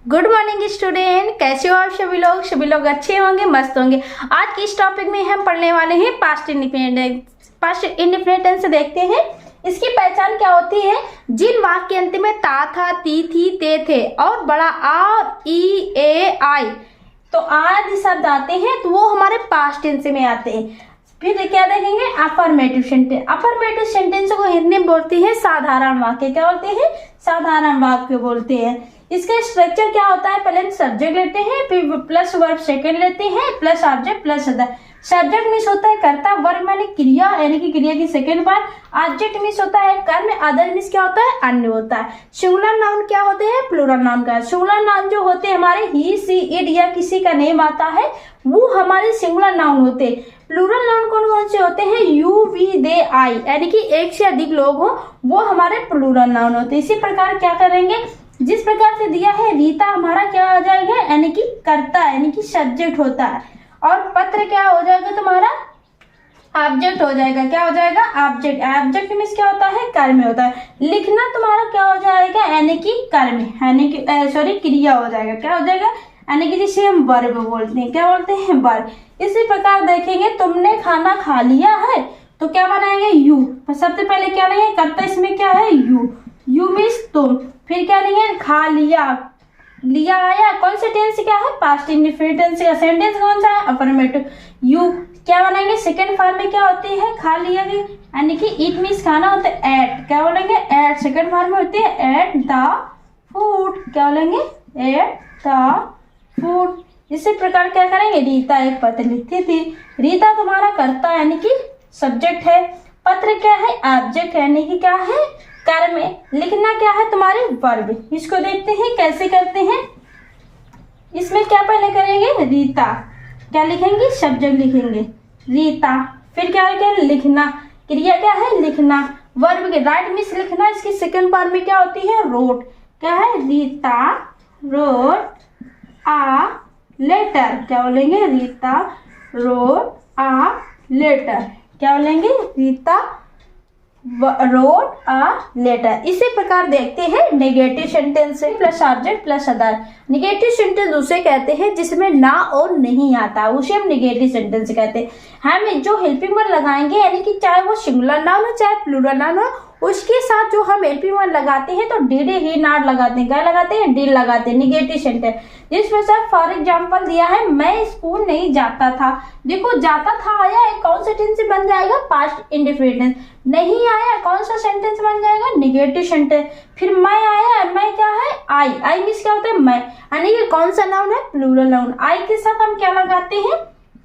Good morning student, कैसे हो आप सभी लोग अच्छे होंगे, मस्त होंगे। आज के इस टॉपिक में हम पढ़ने वाले हैं पास्ट इंडिपेंडेंस। देखते हैं इसकी पहचान क्या होती है। जिन वाक्य के अंत में ता था, ती थी, ते थे और बड़ा आ और ई ए आई तो आदि शब्द आते हैं तो वो हमारे पास्ट टेंस में आते हैं। फिर क्या देखेंगे, अफर्मेटिव सेंटेंस। अफर्मेटिव सेंटेंस को हिंदी में बोलते हैं साधारण वाक्य। क्या बोलते हैं? साधारण वाक्य बोलते हैं। इसका स्ट्रक्चर क्या होता है, पहले हम सब्जेक्ट लेते हैं, फिर प्लस वर्ब सेकंड लेते हैं, plus object plus other. Subject means होता है कर्ता, वर्ब माने क्रिया यानी कि क्रिया की सेकंड पार्ट, ऑब्जेक्ट मीन्स होता है कर्म, अदर मीन्स क्या होता है, अन्य होता है। सिंगुलर नाउन क्या होते हैं, प्लूरल नाउन का। सिंगुलर नाउन जो होते हैं हमारे ही, सी, इट या किसी का नेम आता है वो हमारे सिंगुलर नाउन होते हैं। प्लूरल नाउन कौन कौन से होते हैं, यू, वी, दे, आई यानी कि एक से अधिक लोग हो वो हमारे प्लूरल नाउन होते हैं। इसी प्रकार क्या करेंगे, जिस प्रकार से दिया है रीता हमारा क्या हो जाएगा यानी कि कर्ता यानी कि सब्जेक्ट होता है, और पत्र क्या हो जाएगा तुम्हारा, ऑब्जेक्ट हो जाएगा। क्या हो जाएगा, ऑब्जेक्ट। ऑब्जेक्ट मीन्स क्या होता है, कर्म होता है। लिखना तुम्हारा क्या हो जाएगा यानी कि कर्म यानी कि क्रिया हो जाएगा। क्या हो जाएगा यानी कि जिसे हम वर्ब बोलते हैं। क्या बोलते हैं, वर्ब। इसी प्रकार देखेंगे तुमने खाना खा लिया है तो क्या बनाएंगे, यू। सबसे पहले क्या लेंगे, कर्ता इसमें क्या है, यू। यू मीन्स तुम। फिर क्या लेंगे, खा लिया, लिया आया। कौन से टेंस क्या है, पास्ट इंडिफिनिट टेंस का। सेंटेंस कौन सा है, अफर्मेटिव। यू क्या बनाएंगे, सेकंड फॉर्म में क्या होती है, खा लिया की यानी कि इट मीन्स खाना होता है, एट। क्या बोलेंगे, एट। सेकंड फॉर्म में होती है एट द फूड। क्या बोलेंगे, एट द फूड। इसी प्रकार क्या करेंगे, रीता एक पत्र लिखती थी। रीता तुम्हारा कर्ता यानी कि सब्जेक्ट है। पत्र क्या है, ऑब्जेक्ट यानी कि क्या है, कर्म में। लिखना क्या है तुम्हारे, वर्ब। इसको देखते हैं कैसे करते हैं। इसमें क्या पहले करेंगे, रीता क्या लिखेंगे, सब्जेक्ट लिखेंगे रीता। फिर क्या है, लिखना, क्रिया क्या है, लिखना। वर्ब के राइट मीन्स लिखना, इसकी सेकंड पार्ट में क्या होती है, रोट। क्या है, रीता रोट आ लेटर। क्या बोलेंगे, रीता रोट आ लेटर। क्या बोलेंगे, रीता रोट आ लेटर। इसी प्रकार देखते हैं negative sentence plus object plus other. Negative sentence उसे कहते हैं जिसमें ना और नहीं आता, उसे हम नेगेटिव सेंटेंस कहते हैं। हम जो हेल्पिंग वर्ड लगाएंगे यानी कि चाहे वो सिंगुलर नाउन हो चाहे प्लूरल नाउन हो, उसके साथ जो हम हेल्पिंग वर्ड लगाते हैं तो डिड, ही, नॉट लगाते हैं। क्या लगाते हैं, डिड लगाते हैं। नेगेटिव सेंटेंस जिसमें से फॉर एग्जाम्पल दिया है, मैं स्कूल नहीं जाता था। देखो जाता था आया, कौन सा टेंस बन जाएगा, पास्ट इंडिफिनिट। नहीं आया कौन सा सेंटेंस बन जाएगा, नेगेटिव सेंटेंस। फिर मैं आया, मैं क्या है, आई। आई मीन्स क्या होता है, मैं यानी कि कौन सा नाउन है, प्लूरल नाउन। आई के साथ हम क्या लगाते हैं,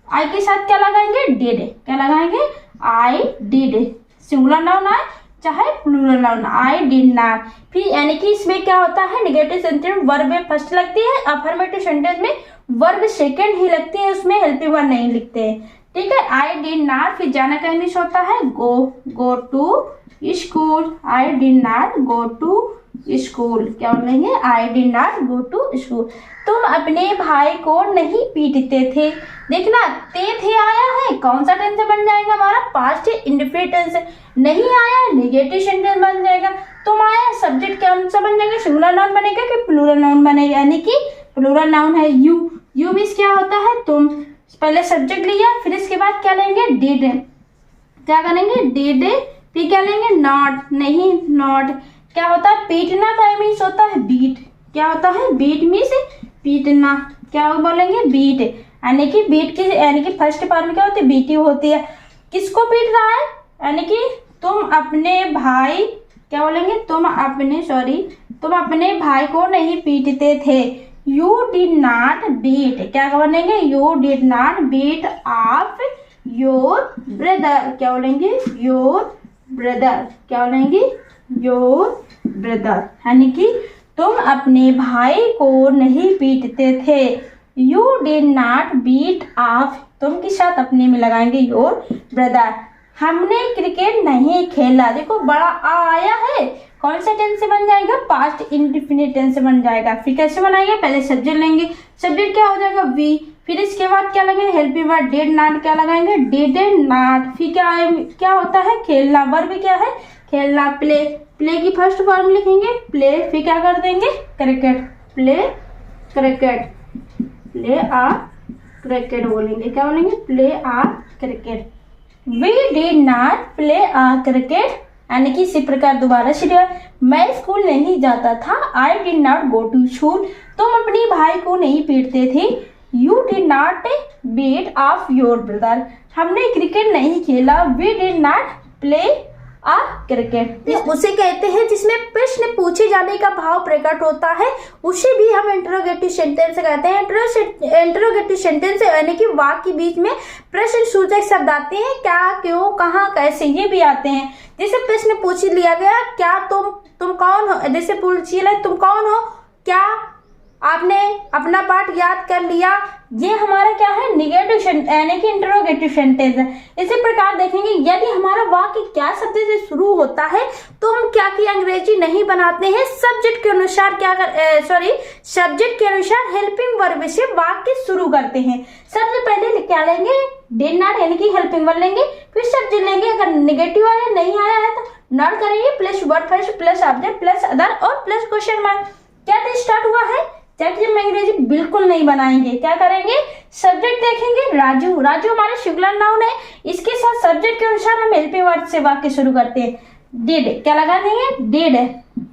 आई के साथ क्या लगाएंगे, डिड। क्या लगाएंगे, आई डिड। सिंगुलर नाउन आए चाहे plural noun, I did not. फिर यानी कि इसमें क्या होता है, नेगेटिव सेंटेंस वर्ब फर्स्ट लगती है, अफर्मेटिव सेंटेंस में वर्ब सेकंड ही लगती है, उसमें हेल्पिंग वर्ड नहीं लिखते हैं। ठीक है, आई डिड नॉट। फिर जाना का इंग्लिश होता है go, go to school. I did not go to school. क्या बोलेंगे, I did not go to school. तुम अपने भाई को नहीं पीटते थे। देखना ते थे आया है, कौन सा टेंस बन जाएगा हमारा, पास्ट इंडिफिनिट टेंस। नहीं आया नेगेटिव सेंटेंस बन जाएगा। तुम आया सब्जेक्ट क्या सा बन जाएगा, सिंगुलर नाउन बनेगा कि प्लूरल नाउन बनेगा, यानी कि प्लूरल नाउन है यू। यू मीन्स क्या होता है, तुम। पहले सब्जेक्ट लिया, फिर इसके बाद क्या लेंगे, डिड। क्या करेंगे, डिड। फिर क्या लेंगे, नॉट, नहीं, नॉट। क्या होता है, पीटना का मीन्स होता है बीट। क्या होता है, बीट मीन्स पीटना। क्या बोलेंगे, बीट यानी कि बीट की यानी कि फर्स्ट पार्ट में क्या होती है, बीटी होती है। किसको पीट रहा है, यानी कि तुम अपने भाई, क्या बोलेंगे, तुम अपने भाई को नहीं पीटते थे। You did not beat. क्या बनेंगे, you did not beat of your brother. क्या बोलेंगे, योर ब्रदर। क्या बोलेंगे, योर ब्रदर यानी कि तुम अपने भाई को नहीं पीटते थे। You did not beat of, तुम के साथ अपने में लगाएंगे योर ब्रदर। हमने क्रिकेट नहीं खेला। देखो बड़ा आ आया है, कौन सा टेंस से बन जाएगा, पास्ट इंडिफिनिट टेंस से बन जाएगा। फिर कैसे बनाएंगे, पहले सब्जेक्ट लेंगे, सब्जेक्ट क्या हो जाएगा, वी। फिर इसके बाद क्या लगेंगे, हेल्पिंग वर्ड डिड नॉट। क्या लगाएंगे, डिड नॉट। फिर क्या होता है, खेलना। वर्ब क्या है, खेलना। प्ले, प्ले की फर्स्ट फॉर्म लिखेंगे प्ले। फिर क्या कर देंगे, cricket, play cricket, play a cricket बोलेंगे, क्या बोलेंगे, play a cricket. We did not play a cricket, यानी कि इसी प्रकार दोबारा शुरू है, मैं स्कूल नहीं जाता था, I did not go to school, तुम अपने भाई को नहीं पीटते थे, you did not beat of your brother, हमने क्रिकेट नहीं खेला, we did not play a cricket. उसे कहते हैं जिसमें प्रश्न पूछे जाने का भाव प्रकट होता है, उसे भी हम इंटरोगेटिव सेंटेंस कहते हैं। इंटरोगेटिव सेंटेंस यानी कि वाक्य के बीच में प्रश्न सूचक शब्द आते हैं, क्या, क्यों, कहाँ, कैसे, ये भी आते हैं। जैसे प्रश्न पूछ लिया गया, क्या तुम कौन हो, जैसे पूछ लिया तुम कौन हो, क्या आपने अपना पाठ याद कर लिया, ये हमारा क्या है, निगेटिव यानी कि इंटरोगेटिव सेंटेंस है। इसी प्रकार देखेंगे यदि हमारा वाक्य क्या शब्द से शुरू होता है तो हम क्या की अंग्रेजी नहीं बनाते हैं, सब्जेक्ट के अनुसार सब्जेक्ट के अनुसार हेल्पिंग वर्ब से वाक्य शुरू करते हैं। सबसे पहले क्या लेंगे, डिड नॉट यानी कि हेल्पिंग वर्ब लेंगे, फिर सब्जेक्ट लेंगे, अगर निगेटिव आया नहीं आया है तो नॉट करेंगे, plus verb phrase plus object plus other और प्लस क्वेश्चन मार्क। क्या स्टार्ट हुआ है, जबकि हम अंग्रेजी बिल्कुल नहीं बनाएंगे, क्या करेंगे, सब्जेक्ट देखेंगे, राजू, राजू हमारा सिंगुलर नाउन है, इसके साथ सब्जेक्ट के अनुसार हम हेल्पिंग वर्ब से वाक्य शुरू करते हैं। डिड क्या लगा देंगे, डिड,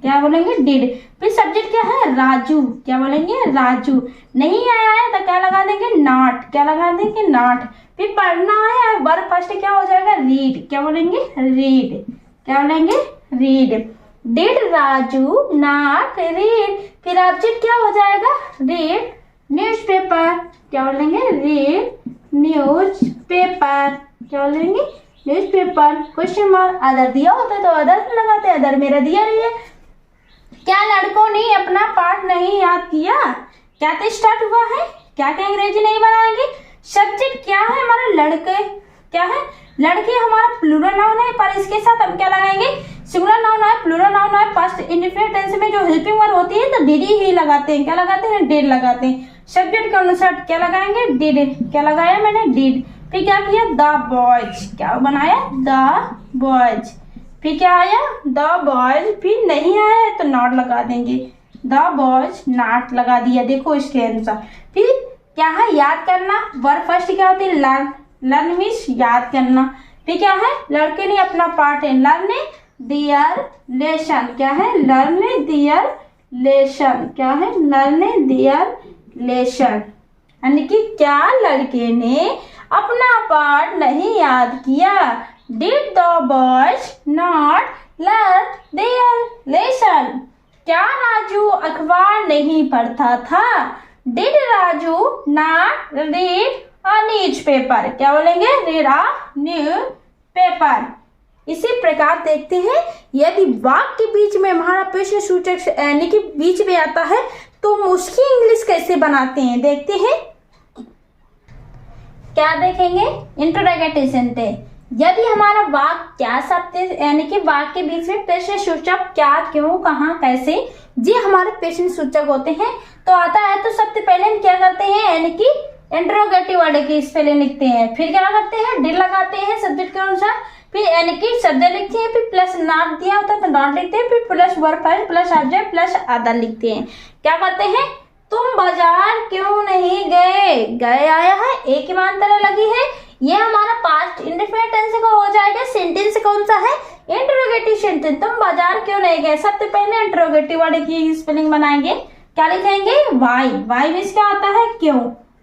क्या बोलेंगे, डिड, फिर सब्जेक्ट क्या है, राजू, क्या बोलेंगे, राजू, नहीं आया है तो क्या लगा देंगे, नॉट, क्या लगा देंगे, नॉट, फिर पढ़ना है, वर्ब फर्स्ट क्या हो जाएगा, रीड, क्या बोलेंगे, रीड, क्या बोलेंगे, read. Did Raju not read, फिर ऑब्जेक्ट क्या हो जाएगा, रीड न्यूज़पेपर, क्या बोलेंगे, रीड न्यूज़पेपर, क्या बोलेंगे, न्यूज़पेपर, क्वेश्चन मार्क, अदर दिया होता तो अदर लगाते, अदर मेरा दिया नहीं है। क्या लड़कों ने अपना पाठ नहीं याद किया, क्या तो स्टार्ट हुआ है, क्या क्या अंग्रेजी नहीं बनाएंगे, सब्जेक्ट क्या है हमारा, लड़के, क्या है, लड़के हमारा प्लूरल नाउन है, पर इसके साथ हम क्या लगाएंगे, सिंगुलर नाउन है, प्लूरल नाउन है, पास्ट इंडेफिनिट टेंस में जो हेल्पिंग वर्ब होती है तो डिड ही लगाते हैं, क्या लगाते हैं, डिड लगाते हैं। सब्जेक्ट के अनुसार क्या लगाएंगे, डिड, क्या लगाया मैंने, डिड, फिर क्या किया, द बॉयज, क्या बनाया, द बॉयज, फिर क्या आया, द बॉयज, फिर नहीं आया है तो नॉट लगा देंगे, द बॉयज नॉट लगा दिया, देखो इसके अनुसार। फिर क्या है, याद करना, वर्ब फर्स्ट क्या होती है, लर्न, लर्न मीन्स याद करना, फिर क्या है, लड़के ने अपना पाठ है, लर्न दियर लेसन, क्या है, लर्न दियर लेसन, क्या है, लर्न दियर लेसन, यानी कि क्या लड़के ने अपना पाठ नहीं याद किया, did the boys not learn their lesson, क्या राजू अखबार नहीं पढ़ता था, did Raju not read a newspaper, क्या बोलेंगे, रीड अ न्यूज़पेपर। इसी प्रकार देखते हैं यदि वाक्य के बीच में हमारा प्रश्न सूचक यानी कि बीच में आता है तो हम उसकी इंग्लिश कैसे बनाते हैं, देखते हैं। क्या देखेंगे, इंटरोगेटिव सेंटेंस, यदि हमारा वाक्य क्या शब्द यानी कि वाक्य के बीच में प्रश्न सूचक क्या, क्यों, कहाँ, कैसे, ये हमारे प्रश्न सूचक होते हैं तो आता है तो सबसे पहले हम क्या करते हैं, यानी कि इंटरोगेटिव वर्ड की स्पेलिंग लिखते हैं, फिर क्या करते हैं, डिड लगाते हैं सब्जेक्ट के अनुसार, फिर यानी कि सब्जेक्ट लिखते हैं, फिर प्लस नॉट दिया होता है तो नॉट लिखते हैं, फिर plus verb file plus object plus other लिखते हैं। क्या करते हैं, तुम बाजार क्यों नहीं गए, गए आया है, एक ही मात्रा लगी है, ये हमारा पास्ट इंडेफिनिट टेंस का हो जाएगा। सेंटेंस कौन सा है, इंटरोगेटिव सेंटेंस, तुम बाजार क्यों नहीं गए, सबसे पहले इंटरोगेटिव वर्ड की स्पेलिंग बनाएंगे, क्या लिखेंगे, वाई, वाई मीन्स क्या होता है, क्यों,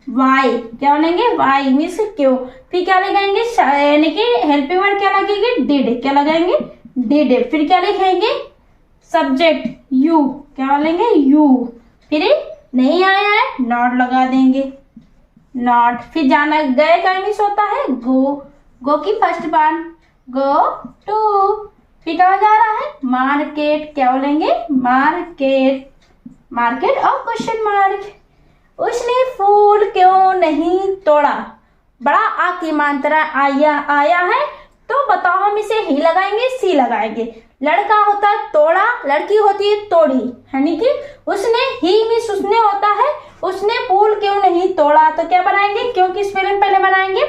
वाई, क्या बोलेंगे, वाई मीन्स क्यों, फिर क्या लगाएंगे, यानी कि हेल्पिंग वर्ड क्या लगेगी, डिड, क्या लगाएंगे, डिड, फिर क्या लिखेंगे, सब्जेक्ट यू, क्या बोलेंगे, यू, फिर नहीं आया है नॉट लगा देंगे, नॉट, फिर जाना, गए का मीन्स होता है गो, गो की फर्स्ट बार गो टू, फिर कहाँ जा रहा है, मार्केट, क्या बोलेंगे, मार्केट, मार्केट और क्वेश्चन मार्क, उसने फूल क्यों नहीं तोड़ा, बड़ा आ की मात्रा आया है तो बताओ हम इसे ही लगाएंगे, सी लगाएंगे, लड़का होता है तोड़ा, लड़की होती है तोड़ी, यानी कि उसने ही मीन्स उसने होता है, उसने फूल क्यों नहीं तोड़ा तो क्या बनाएंगे, क्योंकि स्पेलिंग पहले बनाएंगे,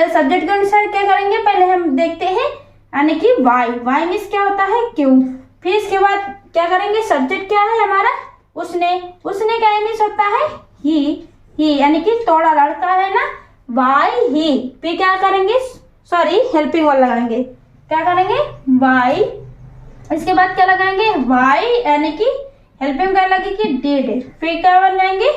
सब्जेक्ट के अनुसार क्या करेंगे, पहले हम देखते हैं, यानी कि वाई, वाई मीन्स क्या होता है, क्यों, फिर इसके बाद क्या करेंगे, सब्जेक्ट क्या है हमारा, उसने, उसने क्या इंग्लिश होता है? ही यानी कि थोड़ा लड़का है ना, वाई ही। फिर क्या करेंगे? सॉरी, हेल्पिंग वर्ड लगाएंगे। क्या करेंगे? वाई। इसके बाद क्या लगाएंगे? वाई यानी कि हेल्पिंग क्या लगेगी? डिड। फिर क्या बनाएंगे?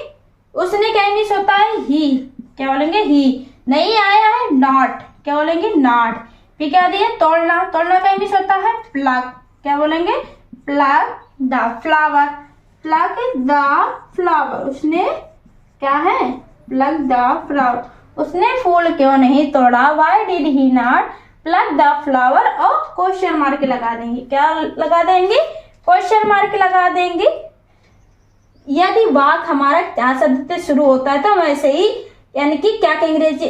उसने क्या इंग्लिश होता है? ही। क्या बोलेंगे? ही। नहीं आया है? नॉट। क्या बोलेंगे? नॉट। फिर क्या दिया? तोड़ना। तोड़ना का इंग्लिश होता है? प्लग। क्या बोलेंगे? Plug the flower. Plug the flower. उसने क्या है? Plug the flower. उसने फूल क्यों नहीं तोड़ा? Why did he not plug the flower. और क्वेश्चन मार्क लगा देंगे। क्या लगा देंगे? क्वेश्चन मार्क लगा देंगे। यदि वाक्य हमारा क्या शब्द से शुरू होता है तो हम ऐसे ही, यानी कि क्या के अंग्रेजी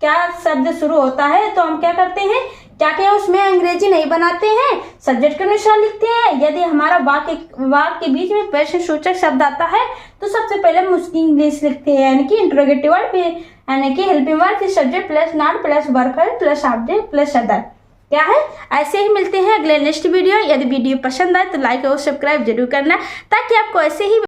क्या शब्द शुरू होता है तो हम क्या करते हैं? क्या उसमें अंग्रेजी नहीं बनाते हैं, सब्जेक्ट के अनुसार लिखते हैं। यदि हमारा वाक्य के बीच में प्रश्न सूचक शब्द आता है तो सबसे पहले हम उसकी इंग्लिश लिखते हैं, यानी कि इंट्रोगेटिव वर्ड, यानी कि हेल्पिंग वर्ड, फिर subject plus not plus verb plus object plus other. क्या है? ऐसे ही मिलते हैं अगले नेक्स्ट वीडियो। यदि वीडियो पसंद आए तो लाइक और सब्सक्राइब जरूर करना, ताकि आपको ऐसे ही